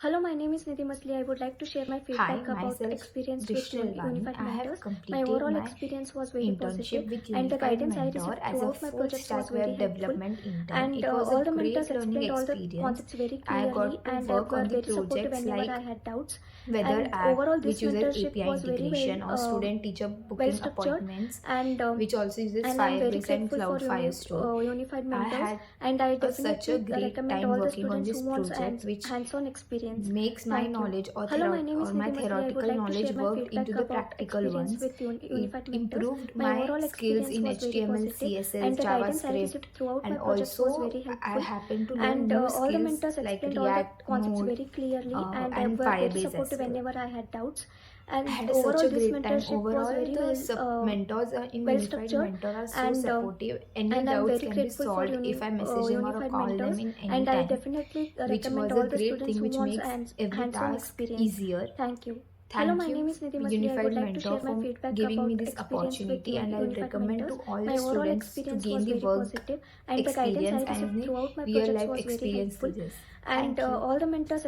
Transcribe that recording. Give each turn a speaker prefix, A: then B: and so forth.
A: Hello, my name is Nidhi Masali. I would like to share my
B: Hi,
A: feedback about
B: myself
A: experience with
B: Digital Vani.
A: Unified
B: I have
A: Mentors. My
B: completed
A: overall
B: my
A: experience was very positive,
B: internship with
A: and the
B: Unified
A: guidance I
B: Mentor
A: received
B: as a
A: throughout my
B: full
A: projects was
B: stack
A: very
B: web
A: helpful.
B: development intern.
A: And
B: It was a
A: all the
B: great
A: mentors
B: learning
A: explained all the
B: experience.
A: concepts very
B: I
A: clearly
B: got to
A: and
B: work
A: were
B: on the
A: very supportive
B: projects
A: whenever I
B: like
A: had doubts.
B: weather
A: And
B: app,
A: overall,
B: which
A: this
B: uses
A: mentorship
B: API
A: was very
B: integration, or student teacher
A: well
B: booking
A: structured,
B: appointments,
A: and
B: which also uses
A: and I'm very
B: Firebase and
A: grateful for
B: Firestore.
A: Unified
B: I
A: Mentors,
B: had
A: and I
B: such a
A: definitely
B: great
A: recommend
B: time
A: all the
B: working on
A: students who
B: this
A: wants
B: project, which
A: hands-on experience.
B: makes my
A: Thank you.
B: knowledge
A: Hello, my name is
B: or my
A: Nidhi Masli. I would
B: theoretical
A: like to
B: knowledge
A: share my
B: worked into
A: feedback
B: the
A: about
B: practical
A: experience
B: ones.
A: with
B: It
A: Unified Mentors.
B: improved
A: My
B: my
A: overall
B: skills
A: experience
B: in
A: was very
B: HTML,
A: positive,
B: CSS,
A: and the guidance I
B: JavaScript,
A: received throughout my
B: and
A: projects was
B: also
A: very
B: I
A: helpful.
B: happened to learn
A: And
B: new
A: all the
B: skills
A: mentors
B: like
A: explained all the
B: React,
A: concepts
B: Node,
A: very clearly and
B: and
A: were very
B: Firebase as
A: supportive
B: well.
A: whenever I had doubts.
B: I
A: And
B: had such
A: overall,
B: a
A: this
B: great time.
A: mentorship was
B: Overall,
A: very
B: the mentors in
A: well
B: Unified
A: structured,
B: Mentor are so
A: and
B: supportive. Any
A: I'm
B: doubts
A: very
B: can be
A: grateful for
B: solved if I message them or
A: Unified
B: call them
A: Mentors,
B: in any
A: and I
B: time,
A: definitely
B: which
A: recommend
B: was a
A: all the
B: great
A: students
B: thing
A: who
B: which
A: wants
B: makes every
A: hands-on
B: task
A: experience.
B: easier.
A: Thank you. Hello,
B: Thank
A: my name
B: you,
A: is Nidhi Masli. I
B: Unified
A: would like to
B: Mentor,
A: share my
B: for
A: feedback
B: giving me
A: about
B: this
A: experience with
B: opportunity, and I would
A: Unified
B: recommend
A: Mentors.
B: to all
A: My
B: the
A: overall
B: students to
A: experience
B: gain
A: was
B: the
A: very
B: work
A: positive, and the guidance I
B: experience
A: received
B: and the
A: throughout my
B: real
A: projects
B: life
A: was very
B: experience to
A: helpful.
B: this.
A: And
B: Thank you.
A: all the mentors